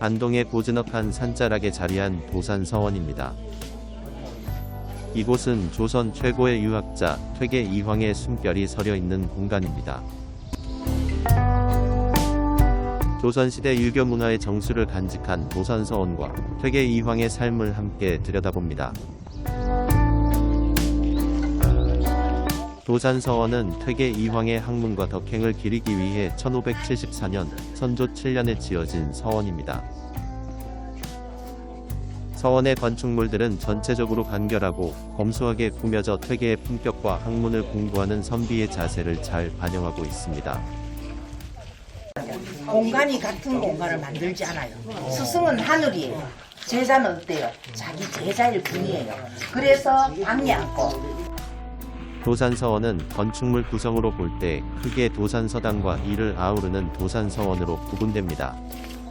반동의 고즈넉한 산자락에 자리한 도산서원입니다. 이곳은 조선 최고의 유학자 퇴계 이황의 숨결이 서려 있는 공간입니다. 조선시대 유교 문화의 정수를 간직한 도산서원과 퇴계 이황의 삶을 함께 들여다봅니다. 도산서원은 퇴계 이황의 학문과 덕행을 기리기 위해 1574년 선조 7년에 지어진 서원입니다. 서원의 건축물들은 전체적으로 간결하고 검소하게 꾸며져 퇴계의 품격과 학문을 공부하는 선비의 자세를 잘 반영하고 있습니다. 공간이 같은 공간을 만들지 않아요. 스승은 하늘이에요. 제자는 어때요? 자기 제자일 뿐이에요. 그래서 방해 않고. 도산서원은 건축물 구성으로 볼 때 크게 도산서당과 이를 아우르는 도산서원으로 구분됩니다.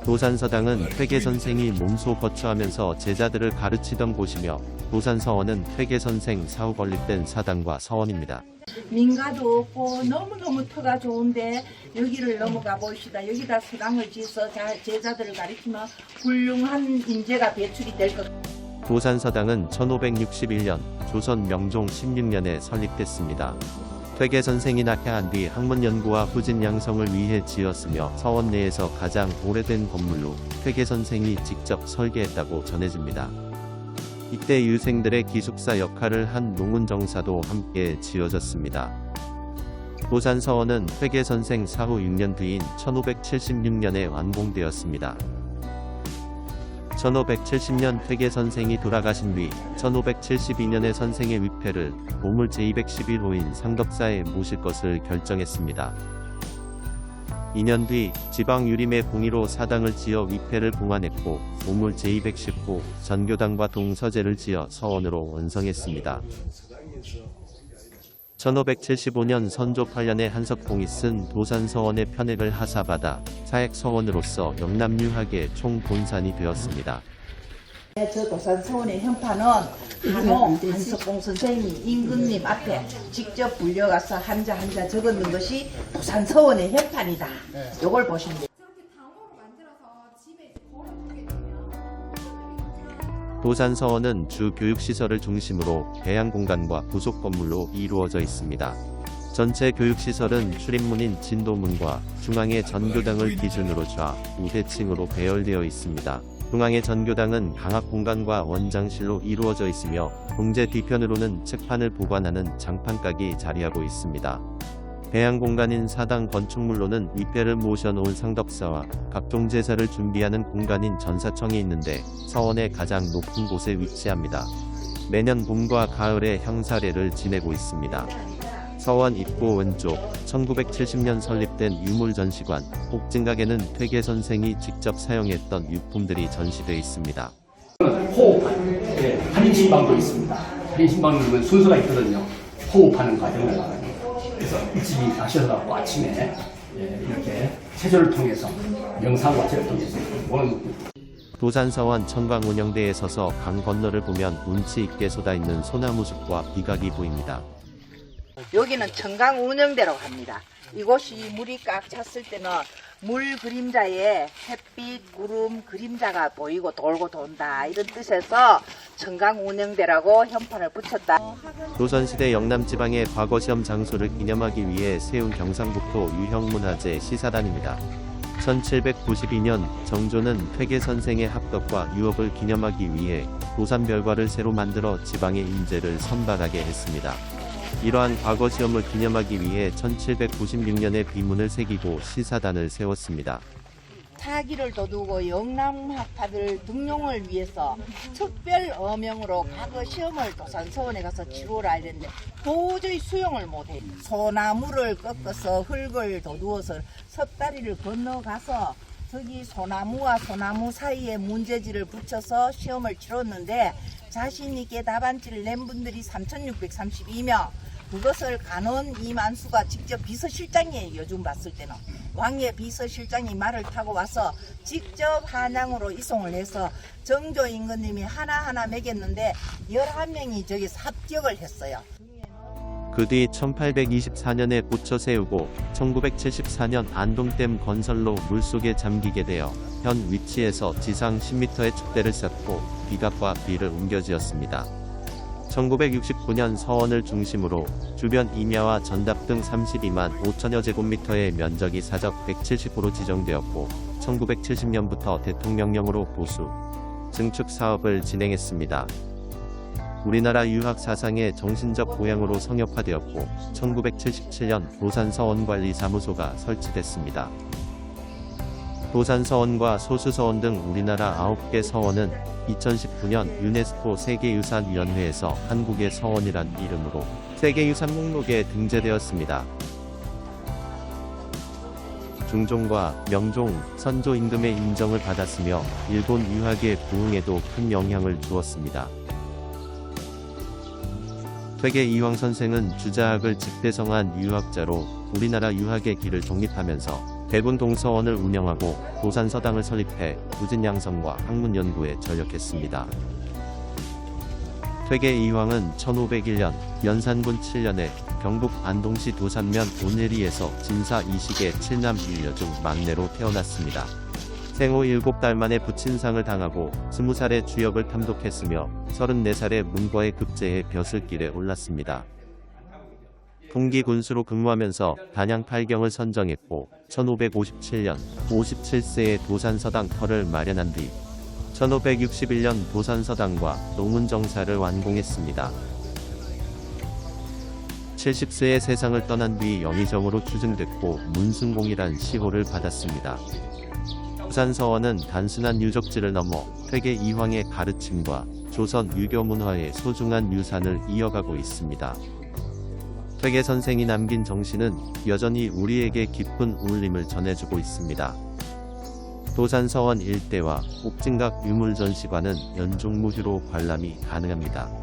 도산서당은 퇴계 선생이 몸소 거처하면서 제자들을 가르치던 곳이며 도산서원은 퇴계 선생 사후 건립된 사당과 서원입니다. 민가도 없고 너무너무 터가 좋은데 여기를 넘어가 봅시다. 여기다 서당을 지어서 제자들을 가르치면 훌륭한 인재가 배출이 될 것 같아요. 도산서당은 1561년 조선 명종 16년에 설립됐습니다. 퇴계 선생이 낙향한 뒤 학문 연구와 후진 양성을 위해 지었으며 서원 내에서 가장 오래된 건물로 퇴계 선생이 직접 설계했다고 전해집니다. 이때 유생들의 기숙사 역할을 한 농운정사도 함께 지어졌습니다. 도산서원은 퇴계 선생 사후 6년 뒤인 1576년에 완공되었습니다. 1570년 퇴계 선생이 돌아가신 뒤 1572년에 선생의 위패를 보물 제211호인 상덕사에 모실 것을 결정했습니다. 2년 뒤 지방 유림의 공의로 사당을 지어 위패를 봉안했고 보물 제210호 전교당과 동서재를 지어 서원으로 원성했습니다. 1575년 선조 8년에 한석봉이 쓴 도산서원의 편액을 하사받아 사액서원으로서 영남유학의 총본산이 되었습니다. 저 도산서원의 현판은 간혹 한석봉 선생님이 임금님 앞에 직접 불려가서 한자 한자 적었는 것이 도산서원의 현판이다. 요걸 보시면 돼요. 도산서원은 주 교육시설을 중심으로 배양공간과 부속건물로 이루어져 있습니다. 전체 교육시설은 출입문인 진도문과 중앙의 전교당을 기준으로 좌, 우대층으로 배열되어 있습니다. 중앙의 전교당은 강학공간과 원장실로 이루어져 있으며 동제 뒤편으로는 책판을 보관하는 장판각이 자리하고 있습니다. 배양공간인 사당 건축물로는 위패를 모셔놓은 상덕사와 각종 제사를 준비하는 공간인 전사청이 있는데 서원의 가장 높은 곳에 위치합니다. 매년 봄과 가을에 향사례를 지내고 있습니다. 서원 입구 왼쪽 1970년 설립된 유물전시관 옥진각에는 퇴계 선생이 직접 사용했던 유품들이 전시되어 있습니다. 호흡하는 한인신방도 있습니다. 한인신방은 순서가 있거든요. 호흡하는 과정을 그래서 일찍 가셔서 아침에 이렇게 체조를 통해서 명상과 체를 통해서 보는 도산서원 청광운영대에 서서 강 건너를 보면 운치 있게 쏟아있는 소나무 숲과 비각이 보입니다. 여기는 청강운영대라고 합니다. 이곳이 물이 꽉 찼을 때는 물 그림자에 햇빛, 구름, 그림자가 보이고 돌고 돈다 이런 뜻에서 청강운영대라고 현판을 붙였다. 조선시대 영남지방의 과거시험 장소를 기념하기 위해 세운 경상북도 유형문화재 시사단입니다. 1792년 정조는 퇴계 선생의 합덕과 유업을 기념하기 위해 도산별과를 새로 만들어 지방의 인재를 선발하게 했습니다. 이러한 과거시험을 기념하기 위해 1796년에 비문을 새기고 시사단을 세웠습니다. 사기를 돋우고 영남학파들 등용을 위해서 특별 어명으로 과거 시험을 도산서원에 가서 치루라 이랬는데 도저히 수용을 못해. 소나무를 꺾어서 흙을 돋우어서 섭다리를 건너가서 저기 소나무와 소나무 사이에 문제지를 붙여서 시험을 치렀는데 자신 있게 답안지를 낸 분들이 3,632명. 그것을 간원 이만수가 직접 비서실장이에요. 요즘 봤을 때는 왕의 비서실장이 말을 타고 와서 직접 한양으로 이송을 해서 정조 임금님이 하나하나 매겼는데 11명이 저기서 합격을 했어요. 그 뒤 1824년에 고쳐 세우고 1974년 안동댐 건설로 물속에 잠기게 되어 현 위치에서 지상 10m의 축대를 쌓고 비각과 비를 옮겨 지었습니다. 1969년 서원을 중심으로 주변 임야와 전답 등 32만 5천여 제곱미터의 면적이 사적 170호로 지정되었고 1970년부터 대통령령으로 보수, 증축 사업을 진행했습니다. 우리나라 유학 사상의 정신적 고향으로 성역화되었고 1977년 도산서원관리사무소가 설치됐습니다. 도산서원과 소수서원 등 우리나라 9개 서원은 2019년 유네스코 세계유산위원회에서 한국의 서원이란 이름으로 세계유산 목록에 등재되었습니다. 중종과 명종, 선조 임금의 인정을 받았으며 일본 유학의 부흥에도 큰 영향을 주었습니다. 퇴계 이황 선생은 주자학을 집대성한 유학자로 우리나라 유학의 길을 독립하면서 대군 동서원을 운영하고 도산서당을 설립해 부진양성과 학문연구에 전력했습니다. 퇴계 이황은 1501년 연산군 7년에 경북 안동시 도산면 온예리에서 진사 이식의 7남 1녀 중 막내로 태어났습니다. 생후 7달 만에 부친상을 당하고 20살에 주역을 탐독했으며 34살에 문과에 급제해 벼슬길에 올랐습니다. 통기군수로 근무하면서 단양 8경을 선정했고 1557년 57세에 도산서당 터를 마련한 뒤 1561년 도산서당과 농문정사를 완공했습니다. 70세에 세상을 떠난 뒤 영의정으로 추증됐고 문순공이란 시호를 받았습니다. 도산서원은 단순한 유적지를 넘어 퇴계 이황의 가르침과 조선 유교 문화의 소중한 유산을 이어가고 있습니다. 퇴계 선생이 남긴 정신은 여전히 우리에게 깊은 울림을 전해주고 있습니다. 도산서원 일대와 옥진각 유물전시관은 연중 무휴로 관람이 가능합니다.